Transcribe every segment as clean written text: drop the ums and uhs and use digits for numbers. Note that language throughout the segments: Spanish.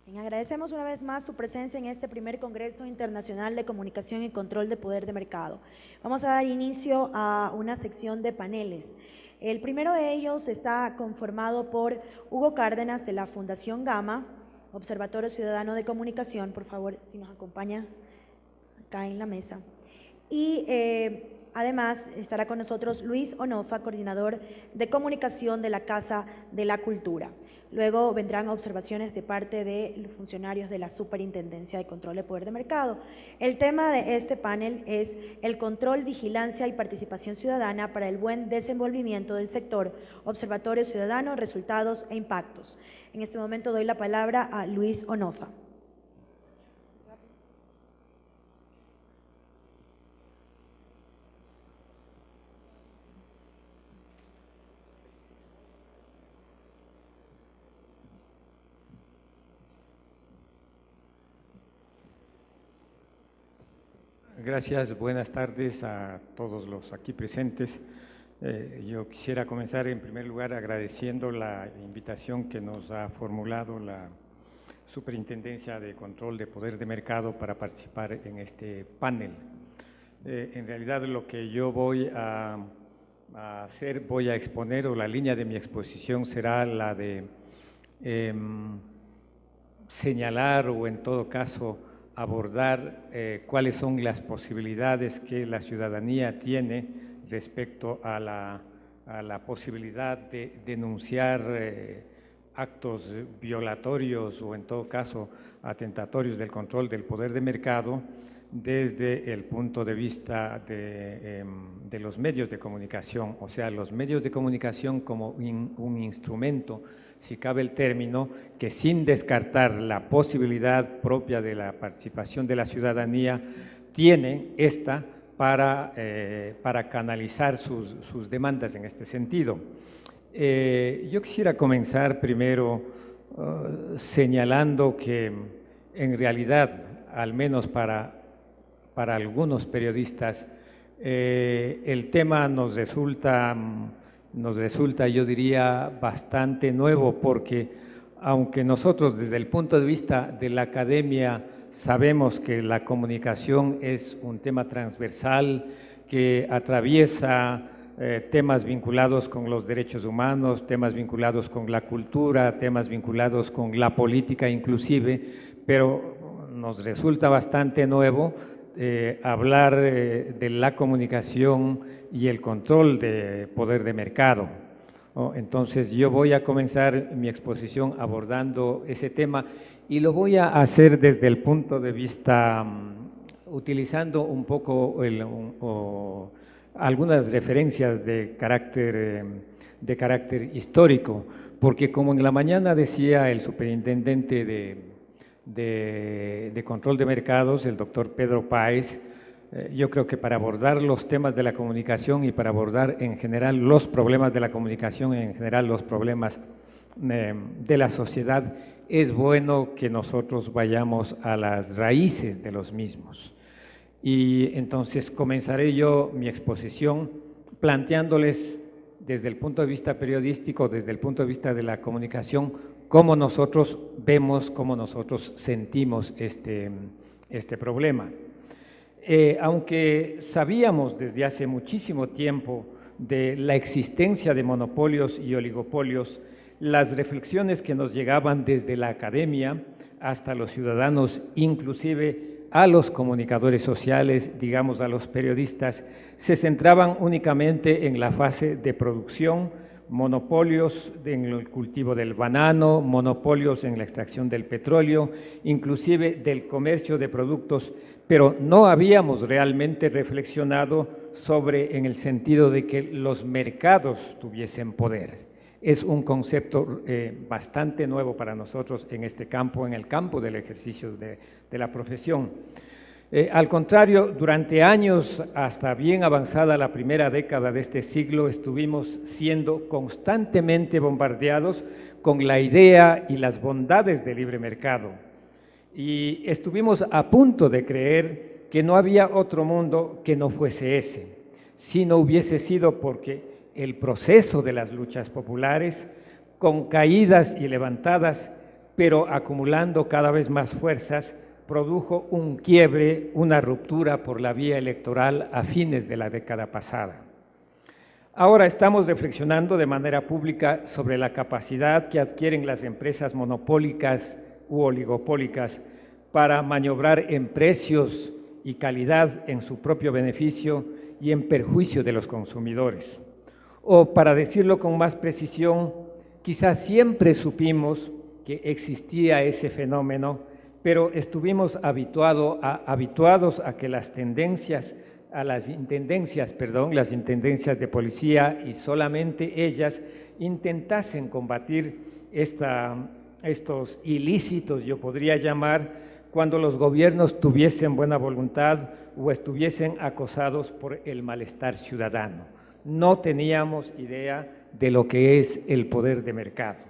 Agradecemos una vez más su presencia en este primer Congreso Internacional de Comunicación y Control de Poder de Mercado. Vamos a dar inicio a una sección de paneles. El primero de ellos está conformado por Hugo Cárdenas de la Fundación Gama, Observatorio Ciudadano de Comunicación, por favor, si nos acompaña acá en la mesa. Y además estará con nosotros Luis Onofa, coordinador de comunicación de la Casa de la Cultura. Luego vendrán observaciones de parte de los funcionarios de la Superintendencia de Control de Poder de Mercado. El tema de este panel es el control, vigilancia y participación ciudadana para el buen desenvolvimiento del sector, Observatorio Ciudadano, resultados e impactos. En este momento doy la palabra a Luis Onofa. Gracias, buenas tardes a todos los aquí presentes. Yo quisiera comenzar en primer lugar agradeciendo la invitación que nos ha formulado la Superintendencia de Control de Poder de Mercado para participar en este panel. En realidad lo que yo voy a hacer, voy a exponer, o la línea de mi exposición será la de señalar o en todo caso abordar cuáles son las posibilidades que la ciudadanía tiene respecto a la posibilidad de denunciar actos violatorios o en todo caso atentatorios del control del poder de mercado desde el punto de vista de los medios de comunicación, o sea, los medios de comunicación como un instrumento, si cabe el término, que sin descartar la posibilidad propia de la participación de la ciudadanía, tiene esta para canalizar sus demandas en este sentido. Yo quisiera comenzar primero señalando que en realidad, al menos para algunos periodistas, el tema nos resulta, yo diría, bastante nuevo, porque aunque nosotros desde el punto de vista de la academia sabemos que la comunicación es un tema transversal que atraviesa temas vinculados con los derechos humanos, temas vinculados con la cultura, temas vinculados con la política inclusive, pero nos resulta bastante nuevo hablar de la comunicación y el control de poder de mercado, ¿no? Entonces yo voy a comenzar mi exposición abordando ese tema y lo voy a hacer desde el punto de vista, utilizando un poco algunas referencias de carácter histórico, porque como en la mañana decía el superintendente de Control de Mercados, el doctor Pedro Páez, yo creo que para abordar los temas de la comunicación y para abordar en general los problemas de la comunicación, en general los problemas de la sociedad, es bueno que nosotros vayamos a las raíces de los mismos. Y entonces comenzaré yo mi exposición planteándoles desde el punto de vista periodístico, desde el punto de vista de la comunicación, cómo nosotros vemos, cómo nosotros sentimos este problema. Aunque sabíamos desde hace muchísimo tiempo de la existencia de monopolios y oligopolios, las reflexiones que nos llegaban desde la academia hasta los ciudadanos, inclusive a los comunicadores sociales, digamos a los periodistas, se centraban únicamente en la fase de producción, monopolios en el cultivo del banano, monopolios en la extracción del petróleo, inclusive del comercio de productos, pero no habíamos realmente reflexionado sobre en el sentido de que los mercados tuviesen poder. Es un concepto bastante nuevo para nosotros en este campo, en el campo del ejercicio de la profesión. Al contrario, durante años, hasta bien avanzada la primera década de este siglo, estuvimos siendo constantemente bombardeados con la idea y las bondades del libre mercado. Y estuvimos a punto de creer que no había otro mundo que no fuese ese, si no hubiese sido porque el proceso de las luchas populares, con caídas y levantadas, pero acumulando cada vez más fuerzas, produjo un quiebre, una ruptura por la vía electoral a fines de la década pasada. Ahora estamos reflexionando de manera pública sobre la capacidad que adquieren las empresas monopólicas u oligopólicas para maniobrar en precios y calidad en su propio beneficio y en perjuicio de los consumidores. O, para decirlo con más precisión, quizás siempre supimos que existía ese fenómeno, pero estuvimos habituados a que las intendencias de policía y solamente ellas intentasen combatir estos ilícitos, yo podría llamar, cuando los gobiernos tuviesen buena voluntad o estuviesen acosados por el malestar ciudadano. No teníamos idea de lo que es el poder de mercado.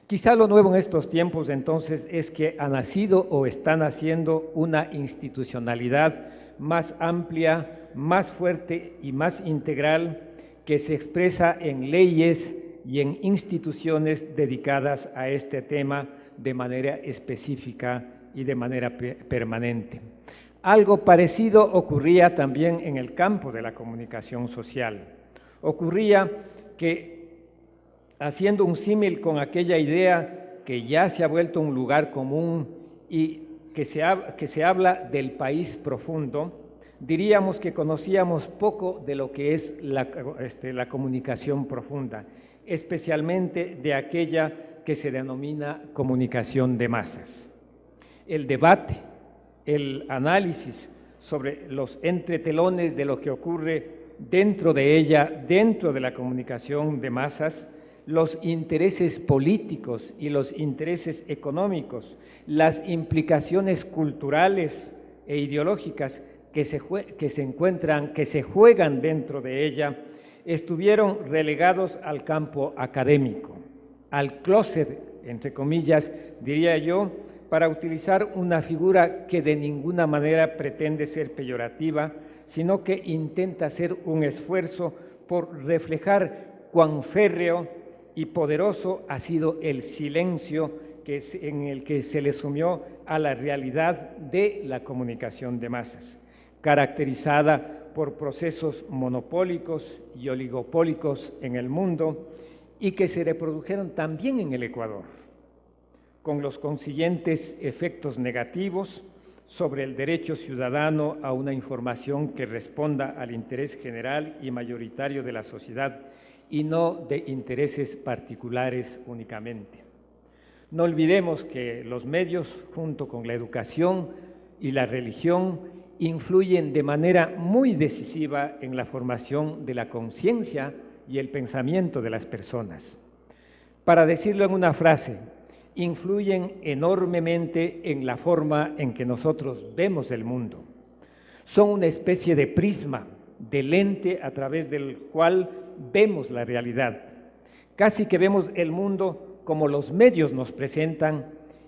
Quizá lo nuevo en estos tiempos entonces es que ha nacido o está naciendo una institucionalidad más amplia, más fuerte y más integral que se expresa en leyes y en instituciones dedicadas a este tema de manera específica y de manera permanente. Algo parecido ocurría también en el campo de la comunicación social. Ocurría que, haciendo un símil con aquella idea que ya se ha vuelto un lugar común y que se habla del país profundo, diríamos que conocíamos poco de lo que es la comunicación profunda, especialmente de aquella que se denomina comunicación de masas. El debate, el análisis sobre los entretelones de lo que ocurre dentro de ella, dentro de la comunicación de masas, los intereses políticos y los intereses económicos, las implicaciones culturales e ideológicas que se juegan dentro de ella, estuvieron relegados al campo académico, al closet, entre comillas, diría yo, para utilizar una figura que de ninguna manera pretende ser peyorativa, sino que intenta hacer un esfuerzo por reflejar cuán férreo y poderoso ha sido el silencio en el que se le sumió a la realidad de la comunicación de masas, caracterizada por procesos monopólicos y oligopólicos en el mundo y que se reprodujeron también en el Ecuador, con los consiguientes efectos negativos sobre el derecho ciudadano a una información que responda al interés general y mayoritario de la sociedad y no de intereses particulares únicamente. No olvidemos que los medios, junto con la educación y la religión, influyen de manera muy decisiva en la formación de la conciencia y el pensamiento de las personas. Para decirlo en una frase, influyen enormemente en la forma en que nosotros vemos el mundo. Son una especie de prisma, de lente a través del cual vemos la realidad. Casi que vemos el mundo como los medios nos presentan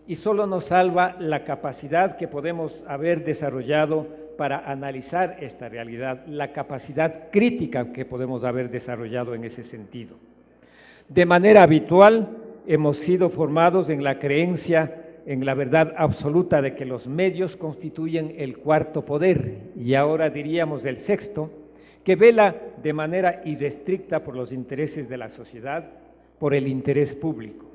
y solo nos salva la capacidad que podemos haber desarrollado para analizar esta realidad, la capacidad crítica que podemos haber desarrollado en ese sentido. De manera habitual, hemos sido formados en la creencia en la verdad absoluta de que los medios constituyen el cuarto poder, y ahora diríamos el sexto, que vela de manera irrestricta por los intereses de la sociedad, por el interés público.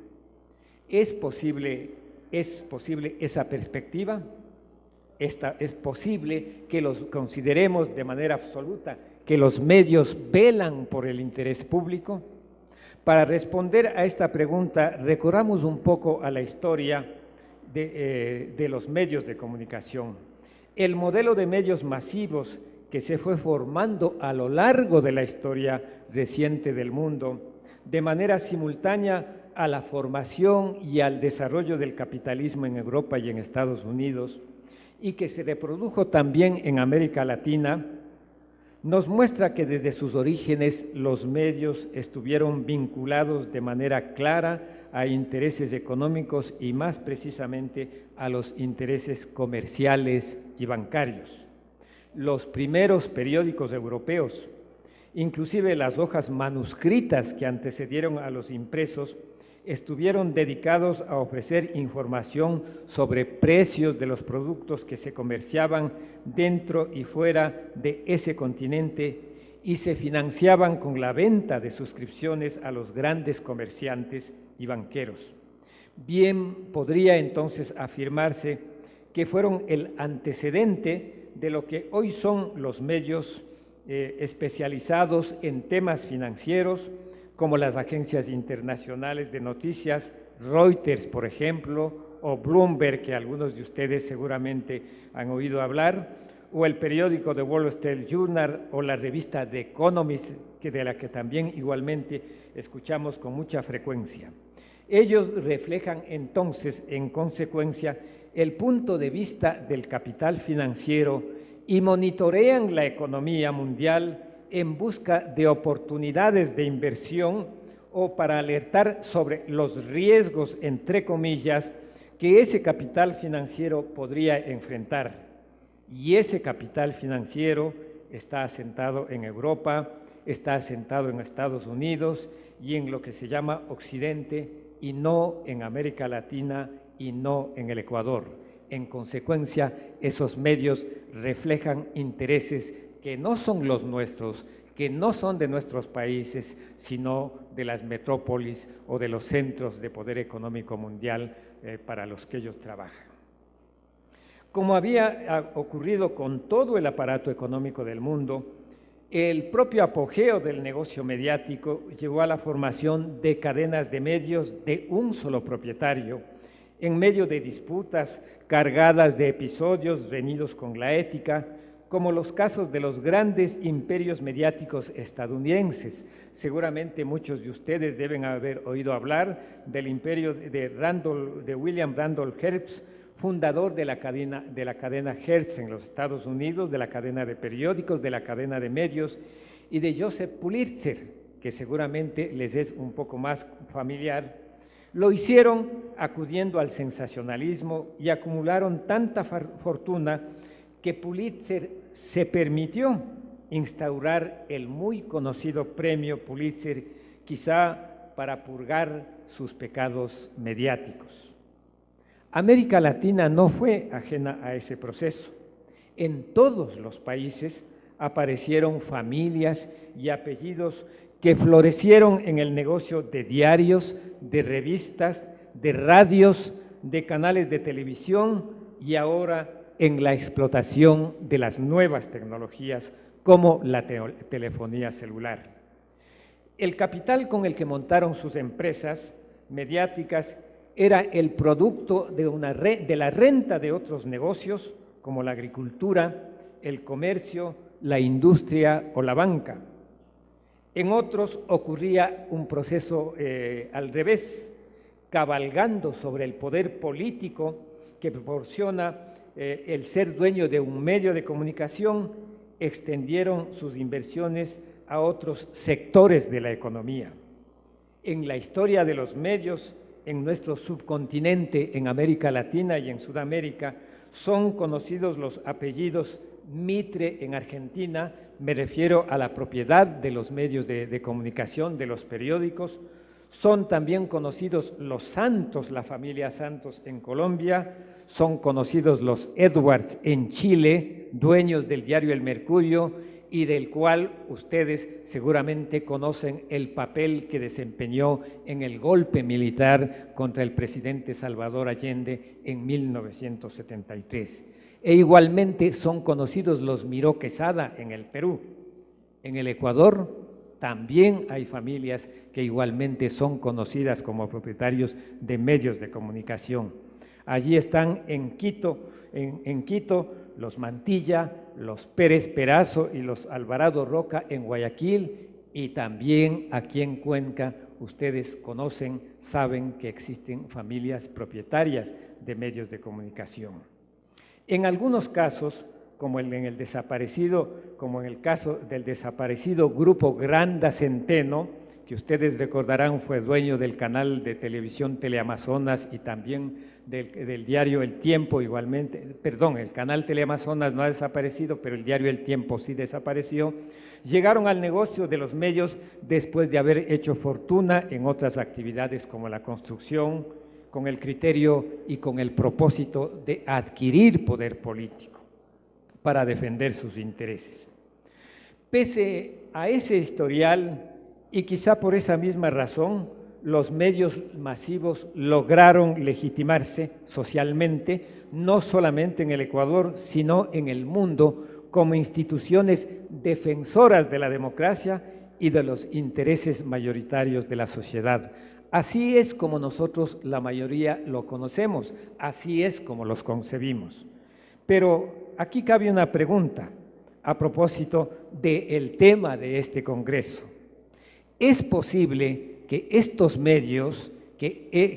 ¿Es posible esa perspectiva? Es posible que los consideremos de manera absoluta, que los medios velan por el interés público. Para responder a esta pregunta, recorramos un poco a la historia de los medios de comunicación. El modelo de medios masivos que se fue formando a lo largo de la historia reciente del mundo, de manera simultánea a la formación y al desarrollo del capitalismo en Europa y en Estados Unidos, y que se reprodujo también en América Latina, nos muestra que desde sus orígenes los medios estuvieron vinculados de manera clara a intereses económicos y más precisamente a los intereses comerciales y bancarios. Los primeros periódicos europeos, inclusive las hojas manuscritas que antecedieron a los impresos, estuvieron dedicados a ofrecer información sobre precios de los productos que se comerciaban dentro y fuera de ese continente y se financiaban con la venta de suscripciones a los grandes comerciantes y banqueros. Bien podría entonces afirmarse que fueron el antecedente de lo que hoy son los medios especializados en temas financieros, como las agencias internacionales de noticias, Reuters, por ejemplo, o Bloomberg, que algunos de ustedes seguramente han oído hablar, o el periódico The Wall Street Journal o la revista The Economist, de la que también igualmente escuchamos con mucha frecuencia. Ellos reflejan entonces, en consecuencia, el punto de vista del capital financiero y monitorean la economía mundial en busca de oportunidades de inversión o para alertar sobre los riesgos, entre comillas, que ese capital financiero podría enfrentar. Y ese capital financiero está asentado en Europa, está asentado en Estados Unidos y en lo que se llama Occidente, y no en América Latina y no en el Ecuador. En consecuencia, esos medios reflejan intereses que no son los nuestros, que no son de nuestros países, sino de las metrópolis o de los centros de poder económico mundial para los que ellos trabajan. Como había ocurrido con todo el aparato económico del mundo, el propio apogeo del negocio mediático llevó a la formación de cadenas de medios de un solo propietario, en medio de disputas cargadas de episodios reñidos con la ética, como los casos de los grandes imperios mediáticos estadounidenses. Seguramente muchos de ustedes deben haber oído hablar del imperio de William Randolph Hearst, fundador de la cadena Hearst en los Estados Unidos, de la cadena de periódicos, de la cadena de medios, y de Joseph Pulitzer, que seguramente les es un poco más familiar. Lo hicieron acudiendo al sensacionalismo y acumularon tanta fortuna que Pulitzer se permitió instaurar el muy conocido premio Pulitzer, quizá para purgar sus pecados mediáticos. América Latina no fue ajena a ese proceso. En todos los países aparecieron familias y apellidos que florecieron en el negocio de diarios, de revistas, de radios, de canales de televisión y ahora en la explotación de las nuevas tecnologías como la telefonía celular. El capital con el que montaron sus empresas mediáticas era el producto de la renta de otros negocios como la agricultura, el comercio, la industria o la banca. En otros ocurría un proceso al revés, cabalgando sobre el poder político que proporciona el ser dueño de un medio de comunicación, extendieron sus inversiones a otros sectores de la economía. En la historia de los medios, en nuestro subcontinente, en América Latina y en Sudamérica, son conocidos los apellidos Mitre en Argentina, me refiero a la propiedad de los medios de comunicación, de los periódicos. Son también conocidos los Santos, la familia Santos en Colombia, son conocidos los Edwards en Chile, dueños del diario El Mercurio, y del cual ustedes seguramente conocen el papel que desempeñó en el golpe militar contra el presidente Salvador Allende en 1973. E igualmente son conocidos los Miró Quesada en el Perú. En el Ecuador también hay familias que igualmente son conocidas como propietarios de medios de comunicación. Allí están en Quito, los Mantilla, los Pérez Perazo y los Alvarado Roca en Guayaquil, y también aquí en Cuenca ustedes conocen, saben que existen familias propietarias de medios de comunicación. En algunos casos, como en el caso del desaparecido Grupo Granda Centeno, que que ustedes recordarán fue dueño del canal de televisión Teleamazonas y también del diario El Tiempo igualmente. Perdón, el canal Teleamazonas no ha desaparecido, pero el diario El Tiempo sí desapareció. Llegaron al negocio de los medios después de haber hecho fortuna en otras actividades como la construcción, con el criterio y con el propósito de adquirir poder político para defender sus intereses. Pese a ese historial, y quizá por esa misma razón, los medios masivos lograron legitimarse socialmente, no solamente en el Ecuador, sino en el mundo, como instituciones defensoras de la democracia y de los intereses mayoritarios de la sociedad. Así es como nosotros, la mayoría, lo conocemos, así es como los concebimos. Pero aquí cabe una pregunta a propósito del tema de este Congreso. ¿Es posible que estos medios,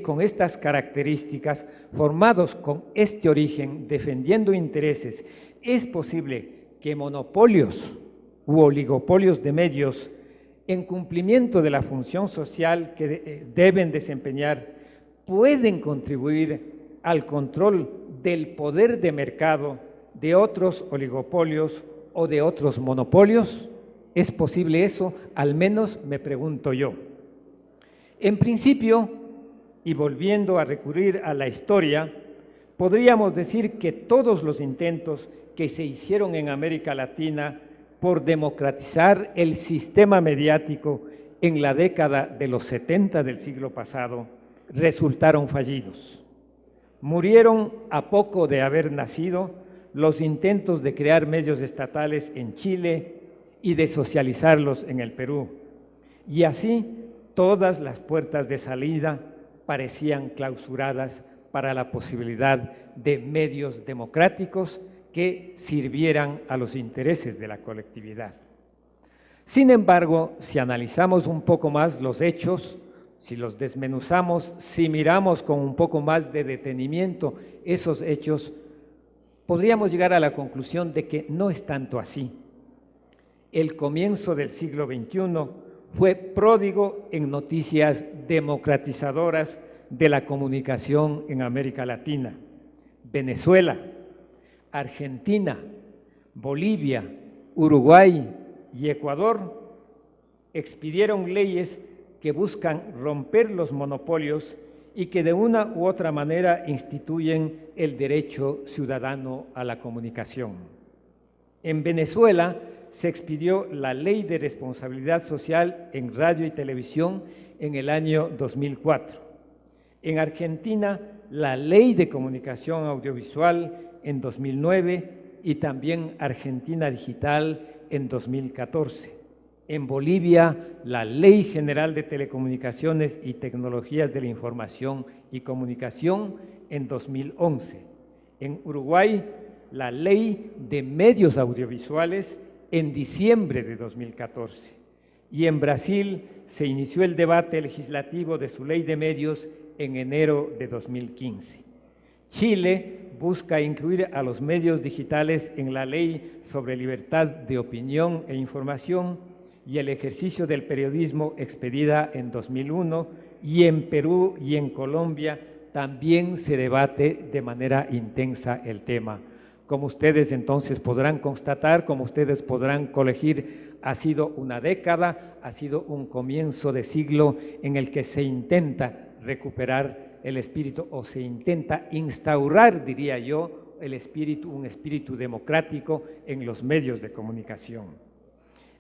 con estas características, formados con este origen, defendiendo intereses, es posible que monopolios u oligopolios de medios, en cumplimiento de la función social que deben desempeñar, pueden contribuir al control del poder de mercado de otros oligopolios o de otros monopolios? ¿Es posible eso? Al menos me pregunto yo. En principio, y volviendo a recurrir a la historia, podríamos decir que todos los intentos que se hicieron en América Latina por democratizar el sistema mediático en la década de los 70 del siglo pasado resultaron fallidos. Murieron a poco de haber nacido los intentos de crear medios estatales en Chile y de socializarlos en el Perú. Y así todas las puertas de salida parecían clausuradas para la posibilidad de medios democráticos que sirvieran a los intereses de la colectividad. Sin embargo, si analizamos un poco más los hechos, si los desmenuzamos, si miramos con un poco más de detenimiento esos hechos, podríamos llegar a la conclusión de que no es tanto así. El comienzo del siglo XXI fue pródigo en noticias democratizadoras de la comunicación en América Latina. Venezuela, Argentina, Bolivia, Uruguay y Ecuador expidieron leyes que buscan romper los monopolios y que de una u otra manera instituyen el derecho ciudadano a la comunicación. En Venezuela se expidió la Ley de Responsabilidad Social en Radio y Televisión en el año 2004. En Argentina, la Ley de Comunicación Audiovisual en 2009 y también Argentina Digital en 2014. En Bolivia, la Ley General de Telecomunicaciones y Tecnologías de la Información y Comunicación en 2011. En Uruguay, la Ley de Medios Audiovisuales en diciembre de 2014. Y en Brasil se inició el debate legislativo de su Ley de Medios en enero de 2015. Chile busca incluir a los medios digitales en la Ley sobre Libertad de Opinión e Información y el ejercicio del periodismo expedida en 2001, y en Perú y en Colombia también se debate de manera intensa el tema. Como ustedes entonces podrán constatar, como ustedes podrán colegir, ha sido una década, ha sido un comienzo de siglo en el que se intenta recuperar el espíritu o se intenta instaurar, diría yo, un espíritu democrático en los medios de comunicación.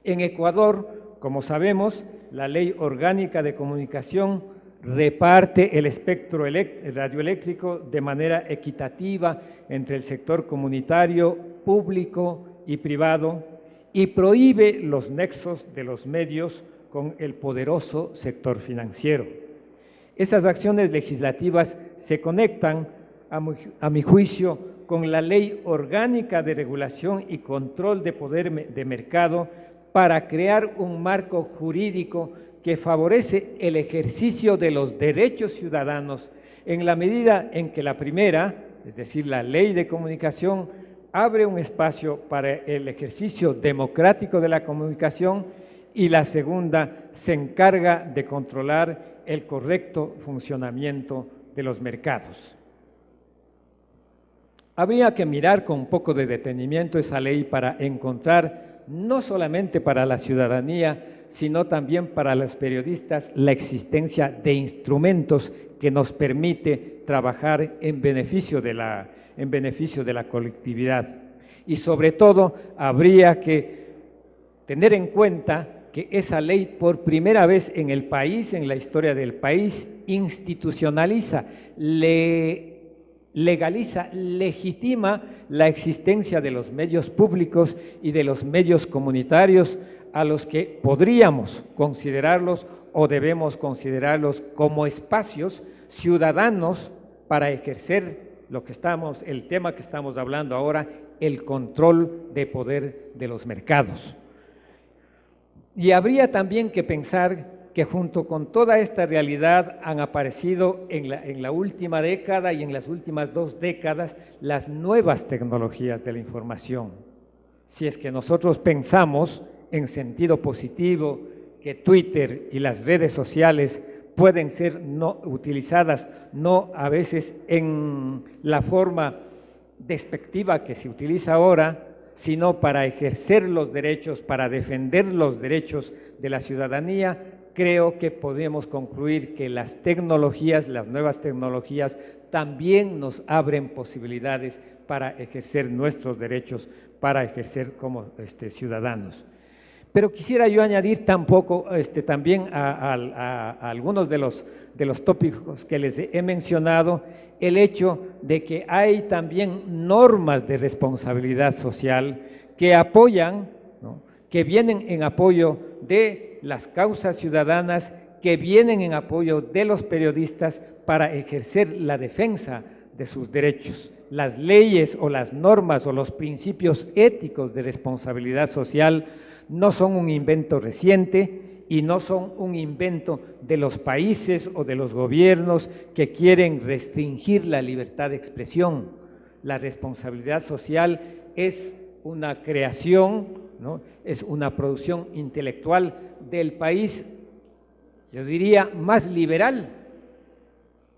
En Ecuador, como sabemos, la Ley Orgánica de Comunicación reparte el espectro radioeléctrico de manera equitativa entre el sector comunitario, público y privado, y prohíbe los nexos de los medios con el poderoso sector financiero. Esas acciones legislativas se conectan, a mi juicio, con la Ley Orgánica de Regulación y Control de Poder de Mercado para crear un marco jurídico que favorece el ejercicio de los derechos ciudadanos en la medida en que la primera, es decir, la Ley de Comunicación, abre un espacio para el ejercicio democrático de la comunicación y la segunda se encarga de controlar el correcto funcionamiento de los mercados. Habría que mirar con un poco de detenimiento esa ley para encontrar, no solamente para la ciudadanía, sino también para los periodistas, la existencia de instrumentos que nos permite trabajar en beneficio de la colectividad. Y sobre todo, habría que tener en cuenta que esa ley, por primera vez en el país, en la historia del país, institucionaliza, legaliza, legitima la existencia de los medios públicos y de los medios comunitarios, a los que podríamos considerarlos o debemos considerarlos como espacios ciudadanos para ejercer el tema que estamos hablando ahora, el control de poder de los mercados. Y habría también que pensar que junto con toda esta realidad han aparecido en la última década y en las últimas 2 décadas las nuevas tecnologías de la información. Si es que nosotros pensamos en sentido positivo que Twitter y las redes sociales pueden ser utilizadas no a veces en la forma despectiva que se utiliza ahora, sino para ejercer los derechos, para defender los derechos de la ciudadanía, creo que podemos concluir que las tecnologías, las nuevas tecnologías, también nos abren posibilidades para ejercer nuestros derechos, para ejercer como ciudadanos. Pero quisiera yo añadir también a algunos de los tópicos que les he mencionado, el hecho de que hay también normas de responsabilidad social que apoyan, ¿no?, que vienen en apoyo de las causas ciudadanas, que vienen en apoyo de los periodistas para ejercer la defensa de sus derechos. Las leyes o las normas o los principios éticos de responsabilidad social no son un invento reciente y no son un invento de los países o de los gobiernos que quieren restringir la libertad de expresión. La responsabilidad social es una creación, ¿no?, es una producción intelectual del país, yo diría, más liberal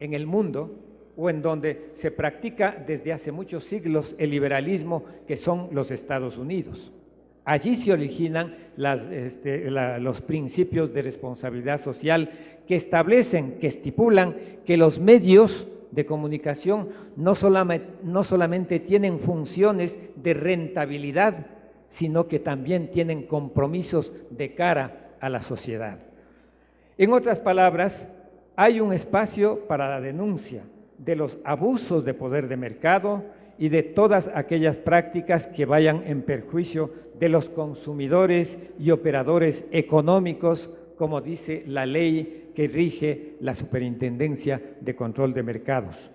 en el mundo, o en donde se practica desde hace muchos siglos el liberalismo, que son los Estados Unidos. Allí se originan los principios de responsabilidad social que establecen, que estipulan que los medios de comunicación no solamente tienen funciones de rentabilidad, sino que también tienen compromisos de cara a la sociedad. En otras palabras, hay un espacio para la denuncia de los abusos de poder de mercado y de todas aquellas prácticas que vayan en perjuicio de los consumidores y operadores económicos, como dice la ley que rige la Superintendencia de Control de Mercados.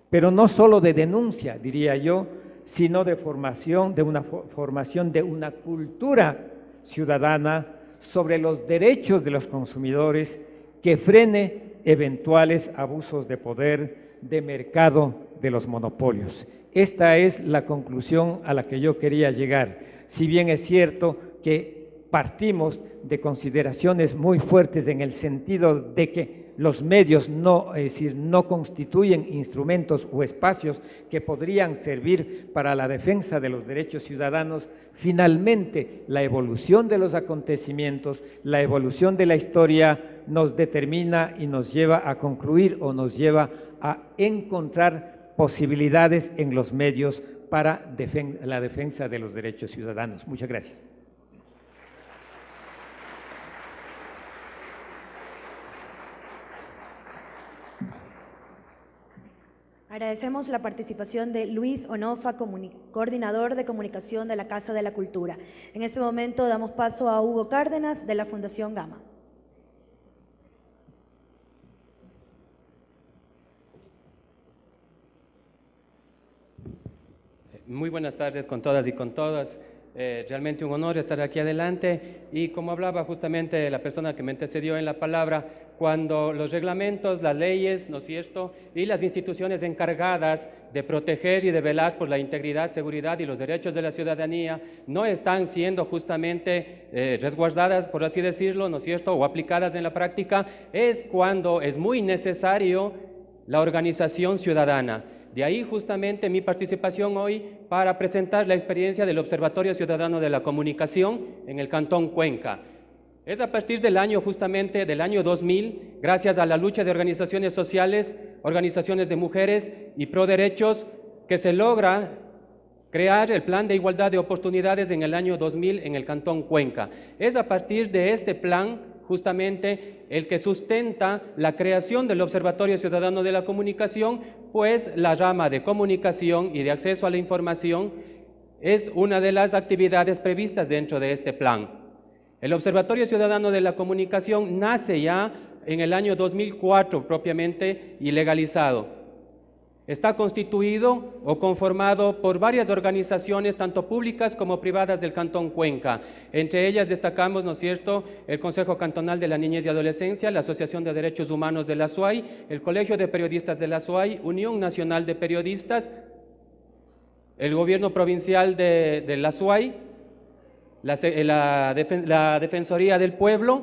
Pero no solo de denuncia, diría yo, sino de formación de una cultura ciudadana sobre los derechos de los consumidores que frene eventuales abusos de poder de mercado de los monopolios. Esta es la conclusión a la que yo quería llegar. Si bien es cierto que partimos de consideraciones muy fuertes en el sentido de que los medios no constituyen instrumentos o espacios que podrían servir para la defensa de los derechos ciudadanos, finalmente la evolución de los acontecimientos, la evolución de la historia nos determina y nos lleva a concluir o nos lleva a encontrar posibilidades en los medios para la defensa de los derechos ciudadanos. Muchas gracias. Agradecemos la participación de Luis Onofa, coordinador de comunicación de la Casa de la Cultura. En este momento damos paso a Hugo Cárdenas, de la Fundación Gama. Muy buenas tardes con todas y con todos. Realmente un honor estar aquí adelante y como hablaba justamente la persona que me antecedió en la palabra, cuando los reglamentos, las leyes, ¿no es cierto?, y las instituciones encargadas de proteger y de velar por la integridad, seguridad y los derechos de la ciudadanía no están siendo justamente resguardadas, por así decirlo, ¿no es cierto?, o aplicadas en la práctica, es cuando es muy necesario la organización ciudadana. De ahí justamente mi participación hoy para presentar la experiencia del Observatorio Ciudadano de la Comunicación en el Cantón Cuenca. Es a partir del año, justamente del año 2000, gracias a la lucha de organizaciones sociales, organizaciones de mujeres y pro derechos, que se logra crear el Plan de Igualdad de Oportunidades en el año 2000 en el Cantón Cuenca. Es a partir de este plan, justamente, el que sustenta la creación del Observatorio Ciudadano de la Comunicación, pues la rama de comunicación y de acceso a la información es una de las actividades previstas dentro de este plan. El Observatorio Ciudadano de la Comunicación nace ya en el año 2004 propiamente y legalizado. Está constituido o conformado por varias organizaciones, tanto públicas como privadas del Cantón Cuenca. Entre ellas destacamos, ¿no es cierto?, el Consejo Cantonal de la Niñez y Adolescencia, la Asociación de Derechos Humanos de la SUAY, el Colegio de Periodistas de la SUAY, Unión Nacional de Periodistas, el Gobierno Provincial de la SUAY, la Defensoría del Pueblo,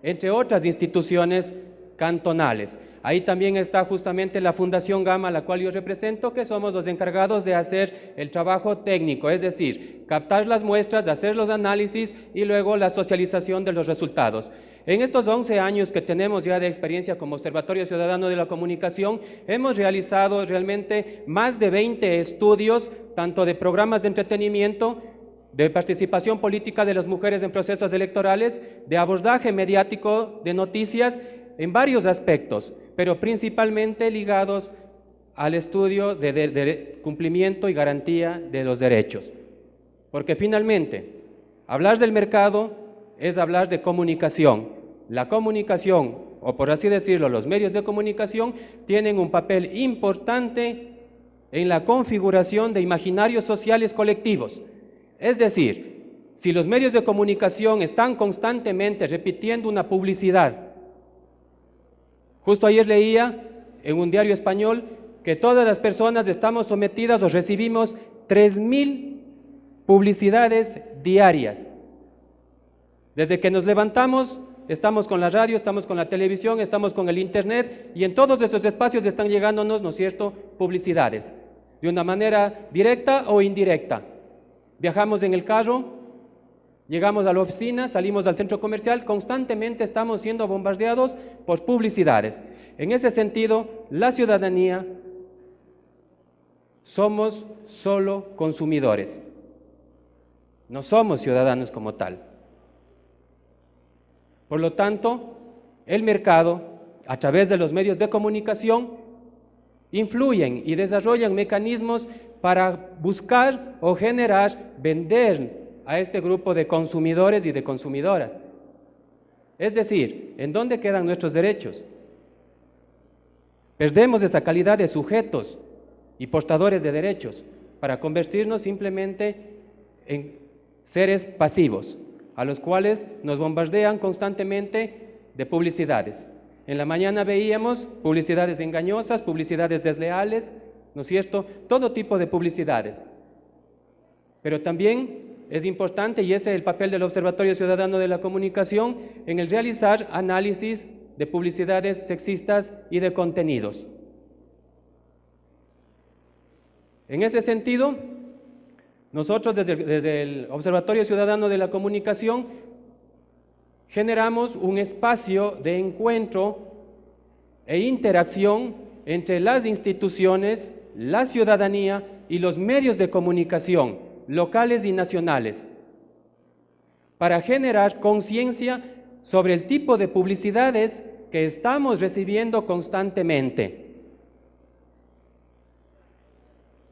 entre otras instituciones cantonales. Ahí también está justamente la Fundación Gama, a la cual yo represento, que somos los encargados de hacer el trabajo técnico, es decir, captar las muestras, hacer los análisis y luego la socialización de los resultados. En estos 11 años que tenemos ya de experiencia como Observatorio Ciudadano de la Comunicación, hemos realizado realmente más de 20 estudios, tanto de programas de entretenimiento, de participación política de las mujeres en procesos electorales, de abordaje mediático de noticias en varios aspectos, pero principalmente ligados al estudio de cumplimiento y garantía de los derechos. Porque finalmente, hablar del mercado es hablar de comunicación. La comunicación, o por así decirlo, los medios de comunicación, tienen un papel importante en la configuración de imaginarios sociales colectivos. Es decir, si los medios de comunicación están constantemente repitiendo una publicidad, justo ayer leía en un diario español que todas las personas estamos sometidas o recibimos 3.000 publicidades diarias. Desde que nos levantamos, estamos con la radio, estamos con la televisión, estamos con el internet y en todos esos espacios están llegándonos, ¿no es cierto?, publicidades, de una manera directa o indirecta. Viajamos en el carro, llegamos a la oficina, salimos al centro comercial, constantemente estamos siendo bombardeados por publicidades. En ese sentido, la ciudadanía somos solo consumidores, no somos ciudadanos como tal. Por lo tanto, el mercado, a través de los medios de comunicación, influyen y desarrollan mecanismos para buscar o generar, vender a este grupo de consumidores y de consumidoras. Es decir, ¿en dónde quedan nuestros derechos? Perdemos esa calidad de sujetos y portadores de derechos para convertirnos simplemente en seres pasivos, a los cuales nos bombardean constantemente de publicidades. En la mañana veíamos publicidades engañosas, publicidades desleales, ¿no es cierto?, todo tipo de publicidades. Pero también es importante, y ese es el papel del Observatorio Ciudadano de la Comunicación, en el realizar análisis de publicidades sexistas y de contenidos. En ese sentido, nosotros desde el Observatorio Ciudadano de la Comunicación generamos un espacio de encuentro e interacción entre las instituciones, la ciudadanía y los medios de comunicación locales y nacionales, para generar conciencia sobre el tipo de publicidades que estamos recibiendo constantemente.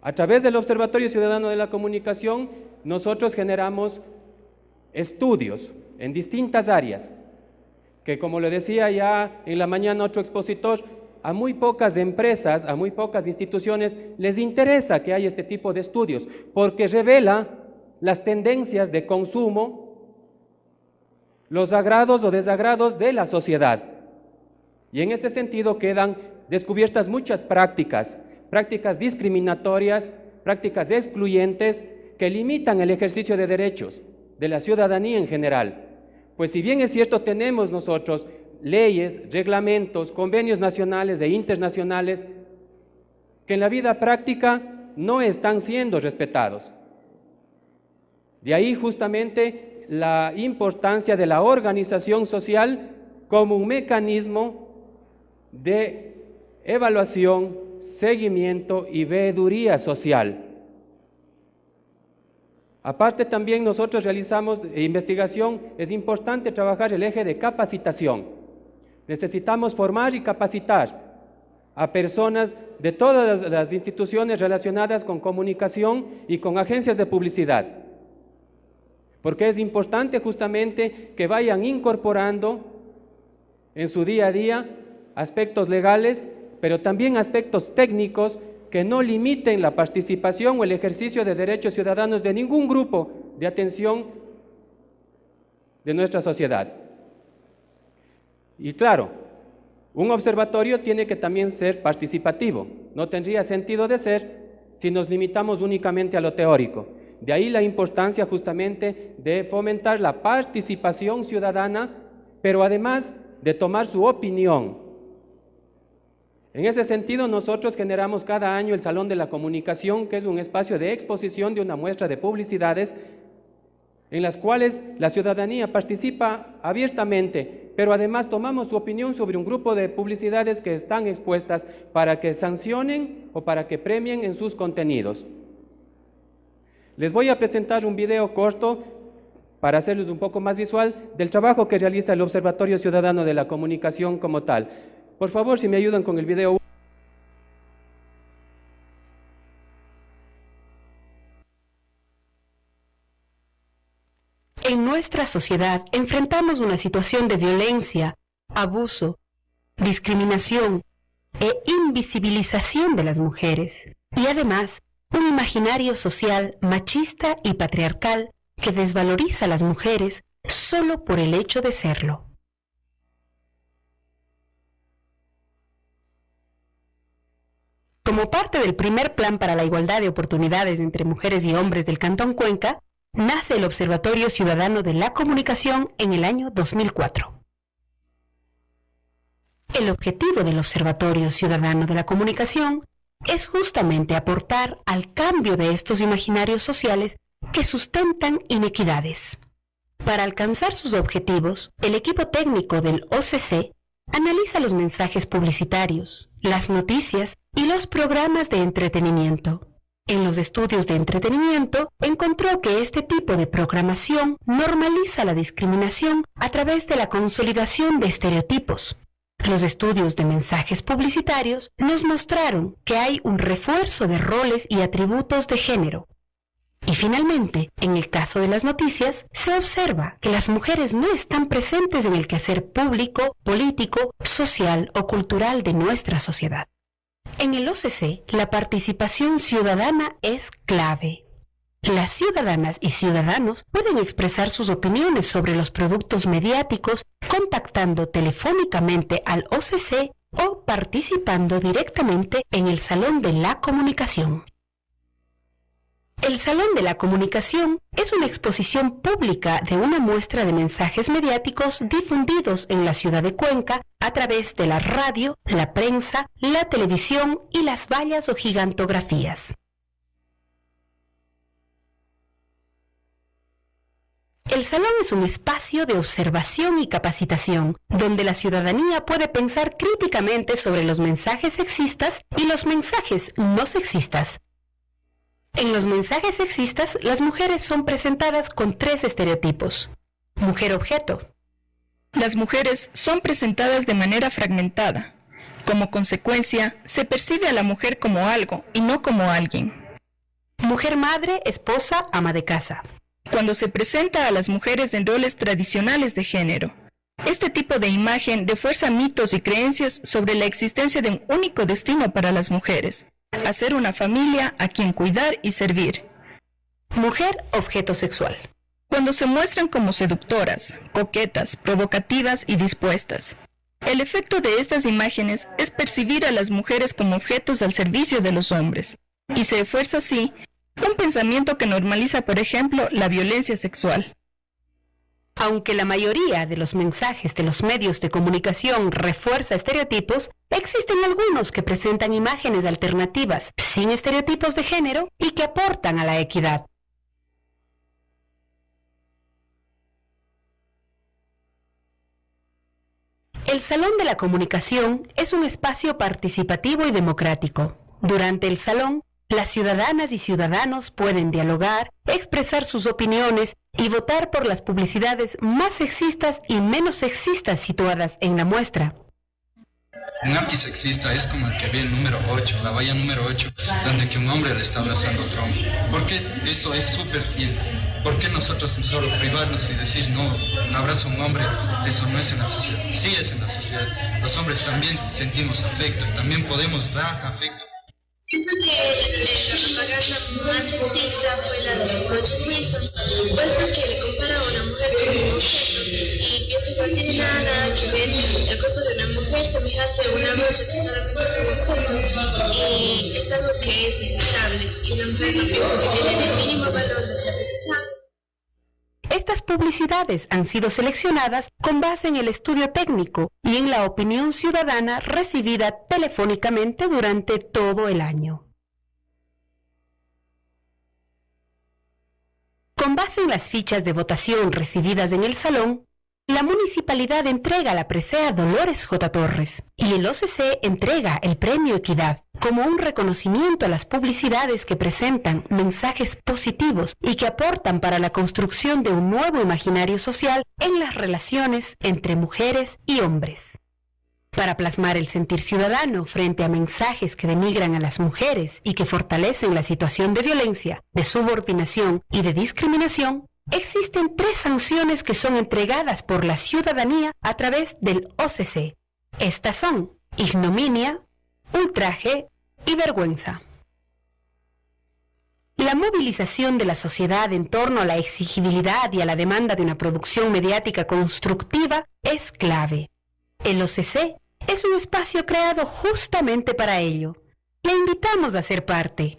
A través del Observatorio Ciudadano de la Comunicación, nosotros generamos estudios en distintas áreas, que como le decía ya en la mañana otro expositor, a muy pocas empresas, a muy pocas instituciones les interesa que haya este tipo de estudios, porque revela las tendencias de consumo, los agrados o desagrados de la sociedad. Y en ese sentido quedan descubiertas muchas prácticas discriminatorias, prácticas excluyentes que limitan el ejercicio de derechos de la ciudadanía en general. Pues si bien es cierto, tenemos nosotros leyes, reglamentos, convenios nacionales e internacionales que en la vida práctica no están siendo respetados. De ahí justamente la importancia de la organización social como un mecanismo de evaluación, seguimiento y veeduría social. Aparte también nosotros realizamos investigación, es importante trabajar el eje de capacitación. Necesitamos formar y capacitar a personas de todas las instituciones relacionadas con comunicación y con agencias de publicidad, porque es importante justamente que vayan incorporando en su día a día aspectos legales, pero también aspectos técnicos que no limiten la participación o el ejercicio de derechos ciudadanos de ningún grupo de atención de nuestra sociedad. Y claro, un observatorio tiene que también ser participativo. No tendría sentido de ser si nos limitamos únicamente a lo teórico. De ahí la importancia justamente de fomentar la participación ciudadana, pero además de tomar su opinión. En ese sentido, nosotros generamos cada año el Salón de la Comunicación, que es un espacio de exposición de una muestra de publicidades en las cuales la ciudadanía participa abiertamente, pero además tomamos su opinión sobre un grupo de publicidades que están expuestas para que sancionen o para que premien en sus contenidos. Les voy a presentar un video corto para hacerles un poco más visual del trabajo que realiza el Observatorio Ciudadano de la Comunicación como tal. Por favor, si me ayudan con el video. En nuestra sociedad enfrentamos una situación de violencia, abuso, discriminación e invisibilización de las mujeres, y además un imaginario social machista y patriarcal que desvaloriza a las mujeres solo por el hecho de serlo. Como parte del primer plan para la igualdad de oportunidades entre mujeres y hombres del Cantón Cuenca, nace el Observatorio Ciudadano de la Comunicación en el año 2004. El objetivo del Observatorio Ciudadano de la Comunicación es justamente aportar al cambio de estos imaginarios sociales que sustentan inequidades. Para alcanzar sus objetivos, el equipo técnico del OCC analiza los mensajes publicitarios, las noticias y los programas de entretenimiento. En los estudios de entretenimiento, encontró que este tipo de programación normaliza la discriminación a través de la consolidación de estereotipos. Los estudios de mensajes publicitarios nos mostraron que hay un refuerzo de roles y atributos de género. Y finalmente, en el caso de las noticias, se observa que las mujeres no están presentes en el quehacer público, político, social o cultural de nuestra sociedad. En el OCC, la participación ciudadana es clave. Las ciudadanas y ciudadanos pueden expresar sus opiniones sobre los productos mediáticos contactando telefónicamente al OCC o participando directamente en el Salón de la Comunicación. El Salón de la Comunicación es una exposición pública de una muestra de mensajes mediáticos difundidos en la ciudad de Cuenca a través de la radio, la prensa, la televisión y las vallas o gigantografías. El salón es un espacio de observación y capacitación, donde la ciudadanía puede pensar críticamente sobre los mensajes sexistas y los mensajes no sexistas. En los mensajes sexistas, las mujeres son presentadas con 3 estereotipos. Mujer objeto. Las mujeres son presentadas de manera fragmentada. Como consecuencia, se percibe a la mujer como algo y no como alguien. Mujer madre, esposa, ama de casa. Cuando se presenta a las mujeres en roles tradicionales de género, este tipo de imagen refuerza mitos y creencias sobre la existencia de un único destino para las mujeres: hacer una familia a quien cuidar y servir. Mujer objeto sexual. Cuando se muestran como seductoras, coquetas, provocativas y dispuestas. El efecto de estas imágenes es percibir a las mujeres como objetos al servicio de los hombres, y se esfuerza así un pensamiento que normaliza, por ejemplo, la violencia sexual. Aunque la mayoría de los mensajes de los medios de comunicación refuerza estereotipos, existen algunos que presentan imágenes alternativas sin estereotipos de género y que aportan a la equidad. El Salón de la Comunicación es un espacio participativo y democrático. Durante el salón, las ciudadanas y ciudadanos pueden dialogar, expresar sus opiniones y votar por las publicidades más sexistas y menos sexistas situadas en la muestra. Un antisexista es como el que ve el número 8, la valla número 8, donde que un hombre le está abrazando a otro hombre. Porque eso es súper bien. ¿Por qué nosotros solo privarnos y decir no, un abrazo a un hombre, eso no es en la sociedad? Sí es en la sociedad. Los hombres también sentimos afecto, también podemos dar afecto. Pienso que la propaganda más sexista fue la de Roger Wilson, puesto que le compara a una mujer con un objeto, y pienso que no tiene nada que ver el cuerpo de una mujer semejante a una brocha que solamente es un objeto, y es algo que es desechable, y la mujer no pienso que tiene el mínimo valor de ser desechable. Estas publicidades han sido seleccionadas con base en el estudio técnico y en la opinión ciudadana recibida telefónicamente durante todo el año. Con base en las fichas de votación recibidas en el salón, la municipalidad entrega la presea Dolores J. Torres y el OCC entrega el Premio Equidad como un reconocimiento a las publicidades que presentan mensajes positivos y que aportan para la construcción de un nuevo imaginario social en las relaciones entre mujeres y hombres. Para plasmar el sentir ciudadano frente a mensajes que denigran a las mujeres y que fortalecen la situación de violencia, de subordinación y de discriminación, existen 3 sanciones que son entregadas por la ciudadanía a través del OCC. Estas son ignominia, ultraje y vergüenza. La movilización de la sociedad en torno a la exigibilidad y a la demanda de una producción mediática constructiva es clave. El OCC es un espacio creado justamente para ello. Le invitamos a ser parte.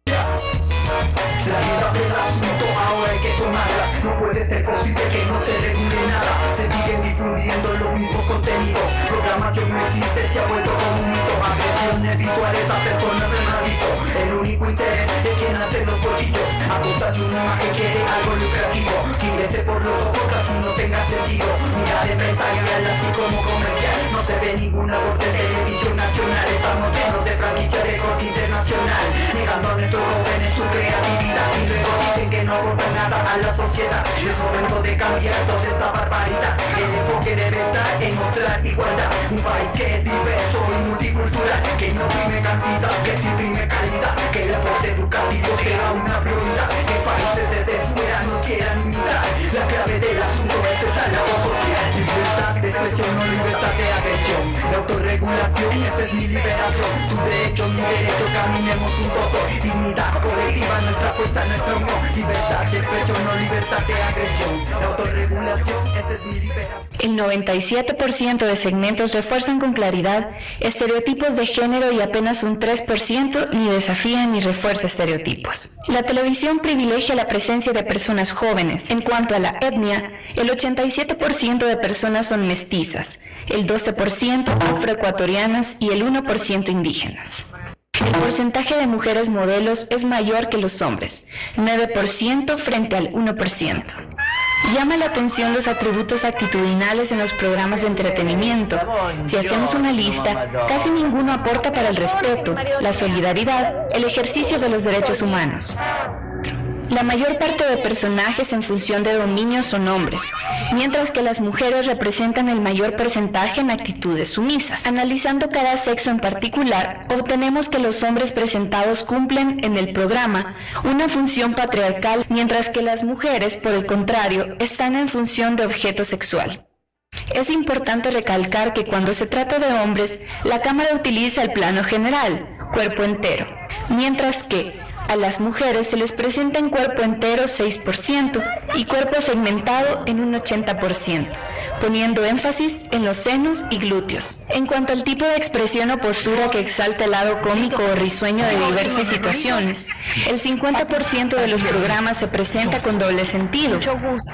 La vida del asunto ahora hay que tomarla. No puede ser posible que no se regule nada. Se siguen difundiendo los mismos contenidos. Programación no existe, se ha vuelto como un mito. Agresiones visuales a personas del hábito. El único interés es llenarse los bolsillos a costa de una imagen que quiere algo lucrativo. Que ingrese por los ojos así no tenga sentido. Mirar empresarial así como comercial. No se ve ninguna voz de televisión nacional. Estamos llenos de franquicias de corte internacional, negando a nuestros jóvenes su creatividad. Y luego dicen que no aportan nada a la sociedad. Es momento de cambiar toda esta barbaridad. El enfoque debe estar en mostrar igualdad. Un país que es diverso y multicultural, que no prime cantidad, que sí prime calidad. Que el aporte educativo sea una prioridad. Que países desde fuera nos quieran imitar. La clave del asunto es esta labor social. Libertad de expresión, no libertad de agresión. La autorregulación, esta es mi liberación. Tu derecho, mi derecho, caminemos juntos. Dignidad colectiva, nuestra fuerza, nuestro no. Libertad de expresión, no libertad de agresión. La autorregulación, esta es mi liberación. El 97% de segmentos refuerzan con claridad estereotipos de género y apenas un 3% ni desafía ni refuerza estereotipos. La televisión privilegia la presencia de personas jóvenes. En cuanto a la etnia, el 87% de personas son mestizas, el 12% afroecuatorianas y el 1% indígenas. El porcentaje de mujeres modelos es mayor que los hombres, 9% frente al 1%. Llama la atención los atributos actitudinales en los programas de entretenimiento. Si hacemos una lista, casi ninguno aporta para el respeto, la solidaridad, el ejercicio de los derechos humanos. La mayor parte de personajes en función de dominio son hombres, mientras que las mujeres representan el mayor porcentaje en actitudes sumisas. Analizando cada sexo en particular, obtenemos que los hombres presentados cumplen en el programa una función patriarcal, mientras que las mujeres, por el contrario, están en función de objeto sexual. Es importante recalcar que cuando se trata de hombres, la cámara utiliza el plano general, cuerpo entero, mientras que a las mujeres se les presenta en cuerpo entero 6% y cuerpo segmentado en un 80%, poniendo énfasis en los senos y glúteos. En cuanto al tipo de expresión o postura que exalta el lado cómico o risueño de diversas situaciones, el 50% de los programas se presenta con doble sentido. Mucho gusto.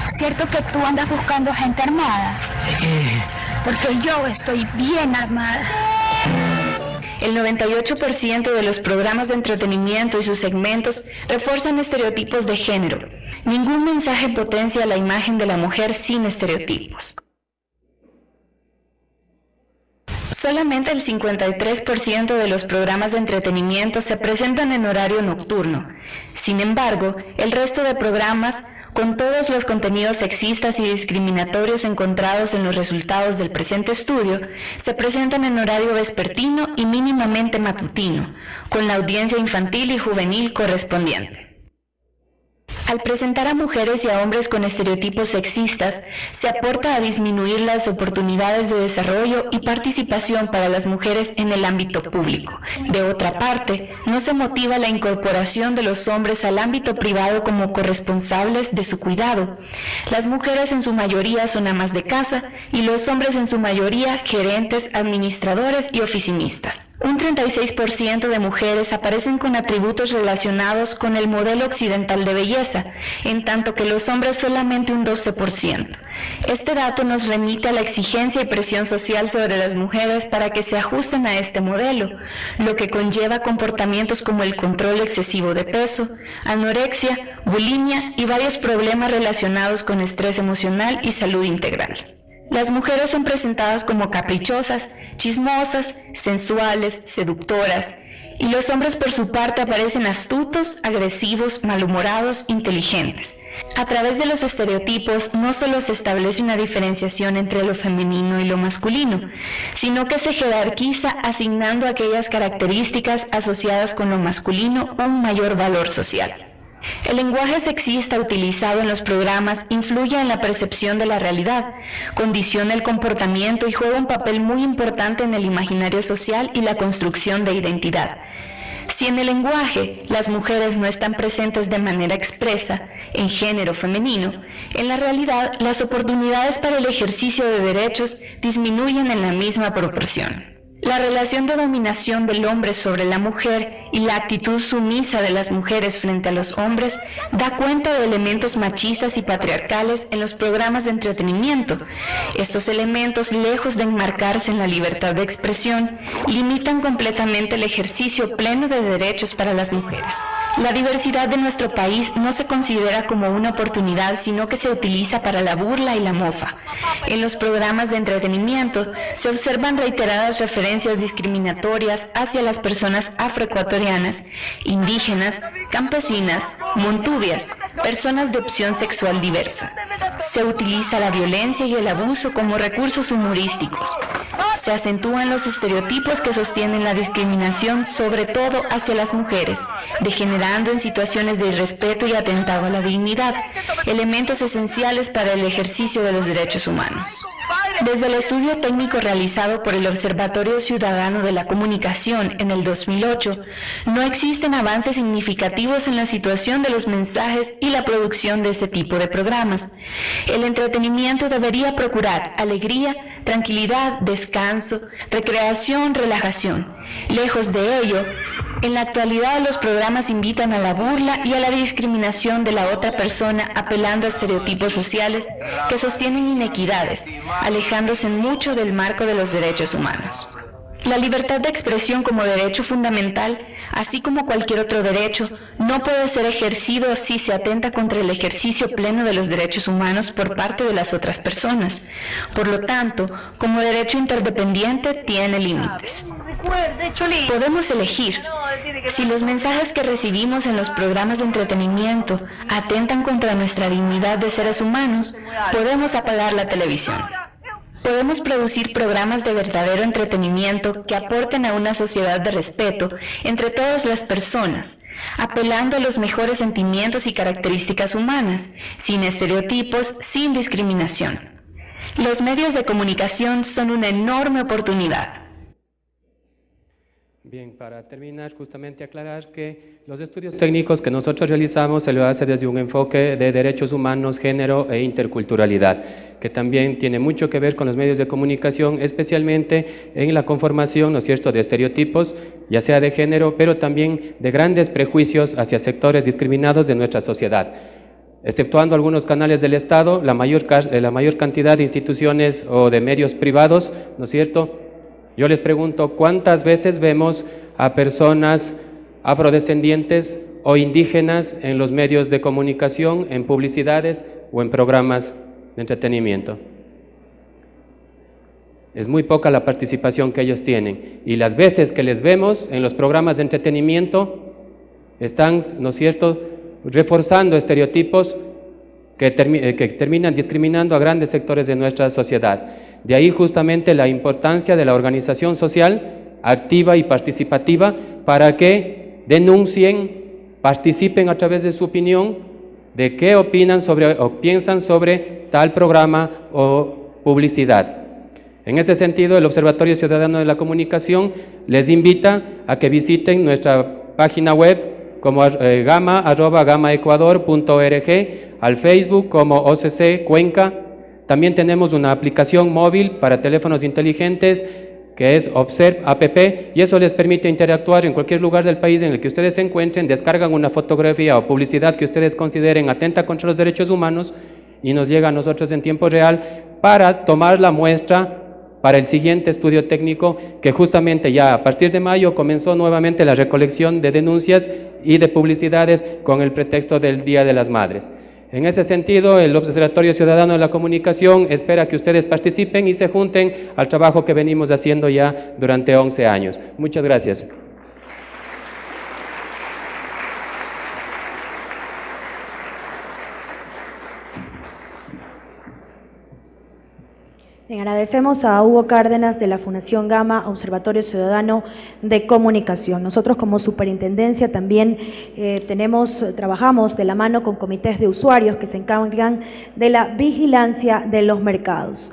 ¿Cierto que tú andas buscando gente armada? Porque yo estoy bien armada. El 98% de los programas de entretenimiento y sus segmentos refuerzan estereotipos de género. Ningún mensaje potencia la imagen de la mujer sin estereotipos. Solamente el 53% de los programas de entretenimiento se presentan en horario nocturno. Sin embargo, el resto de programas, con todos los contenidos sexistas y discriminatorios encontrados en los resultados del presente estudio, se presentan en horario vespertino y mínimamente matutino, con la audiencia infantil y juvenil correspondiente. Al presentar a mujeres y a hombres con estereotipos sexistas, se aporta a disminuir las oportunidades de desarrollo y participación para las mujeres en el ámbito público. De otra parte, no se motiva la incorporación de los hombres al ámbito privado como corresponsables de su cuidado. Las mujeres en su mayoría son amas de casa y los hombres en su mayoría gerentes, administradores y oficinistas. Un 36% de mujeres aparecen con atributos relacionados con el modelo occidental de belleza, en tanto que los hombres solamente un 12%. Este dato nos remite a la exigencia y presión social sobre las mujeres para que se ajusten a este modelo, lo que conlleva comportamientos como el control excesivo de peso, anorexia, bulimia y varios problemas relacionados con estrés emocional y salud integral. Las mujeres son presentadas como caprichosas, chismosas, sensuales, seductoras, y los hombres por su parte aparecen astutos, agresivos, malhumorados, inteligentes. A través de los estereotipos no solo se establece una diferenciación entre lo femenino y lo masculino, sino que se jerarquiza asignando a aquellas características asociadas con lo masculino un mayor valor social. El lenguaje sexista utilizado en los programas influye en la percepción de la realidad, condiciona el comportamiento y juega un papel muy importante en el imaginario social y la construcción de identidad. Si en el lenguaje las mujeres no están presentes de manera expresa en género femenino, en la realidad las oportunidades para el ejercicio de derechos disminuyen en la misma proporción. La relación de dominación del hombre sobre la mujer y la actitud sumisa de las mujeres frente a los hombres da cuenta de elementos machistas y patriarcales en los programas de entretenimiento. Estos elementos, lejos de enmarcarse en la libertad de expresión, limitan completamente el ejercicio pleno de derechos para las mujeres. La diversidad de nuestro país no se considera como una oportunidad, sino que se utiliza para la burla y la mofa. En los programas de entretenimiento se observan reiteradas referencias discriminatorias hacia las personas afroecuatorianas, indígenas, campesinas, montubias, personas de opción sexual diversa. Se utiliza la violencia y el abuso como recursos humorísticos. Se acentúan los estereotipos que sostienen la discriminación, sobre todo hacia las mujeres, degenerando en situaciones de irrespeto y atentado a la dignidad, elementos esenciales para el ejercicio de los derechos humanos. Desde el estudio técnico realizado por el Observatorio Ciudadano de la Comunicación en el 2008, no existen avances significativos en la situación de los mensajes y la producción de este tipo de programas. El entretenimiento debería procurar alegría, tranquilidad, descanso, recreación, relajación. Lejos de ello, en la actualidad los programas invitan a la burla y a la discriminación de la otra persona, apelando a estereotipos sociales que sostienen inequidades, alejándose mucho del marco de los derechos humanos. La libertad de expresión como derecho fundamental, así como cualquier otro derecho, no puede ser ejercido si se atenta contra el ejercicio pleno de los derechos humanos por parte de las otras personas. Por lo tanto, como derecho interdependiente, tiene límites. Podemos elegir. Si los mensajes que recibimos en los programas de entretenimiento atentan contra nuestra dignidad de seres humanos, podemos apagar la televisión. Podemos producir programas de verdadero entretenimiento que aporten a una sociedad de respeto entre todas las personas, apelando a los mejores sentimientos y características humanas, sin estereotipos, sin discriminación. Los medios de comunicación son una enorme oportunidad. Bien, para terminar, justamente aclarar que los estudios técnicos que nosotros realizamos se lo hace desde un enfoque de derechos humanos, género e interculturalidad, que también tiene mucho que ver con los medios de comunicación, especialmente en la conformación, ¿no es cierto?, de estereotipos, ya sea de género, pero también de grandes prejuicios hacia sectores discriminados de nuestra sociedad. Exceptuando algunos canales del Estado, la mayor cantidad de instituciones o de medios privados, ¿no es cierto?, yo les pregunto, ¿cuántas veces vemos a personas afrodescendientes o indígenas en los medios de comunicación, en publicidades o en programas de entretenimiento? Es muy poca la participación que ellos tienen. Y las veces que les vemos en los programas de entretenimiento, están, ¿no es cierto?, reforzando estereotipos que terminan discriminando a grandes sectores de nuestra sociedad. De ahí justamente la importancia de la organización social activa y participativa para que denuncien, participen a través de su opinión de qué opinan sobre o piensan sobre tal programa o publicidad. En ese sentido, el Observatorio Ciudadano de la Comunicación les invita a que visiten nuestra página web como gama@gamaecuador.org, al Facebook como OCC Cuenca. También tenemos una aplicación móvil para teléfonos inteligentes que es Observ App, y eso les permite interactuar en cualquier lugar del país en el que ustedes se encuentren, descargan una fotografía o publicidad que ustedes consideren atenta contra los derechos humanos y nos llega a nosotros en tiempo real para tomar la muestra para el siguiente estudio técnico, que justamente ya a partir de mayo comenzó nuevamente la recolección de denuncias y de publicidades con el pretexto del Día de las Madres. En ese sentido, el Observatorio Ciudadano de la Comunicación espera que ustedes participen y se junten al trabajo que venimos haciendo ya durante 11 años. Muchas gracias. Bien, agradecemos a Hugo Cárdenas de la Fundación Gama, Observatorio Ciudadano de Comunicación. Nosotros como superintendencia también trabajamos de la mano con comités de usuarios que se encargan de la vigilancia de los mercados.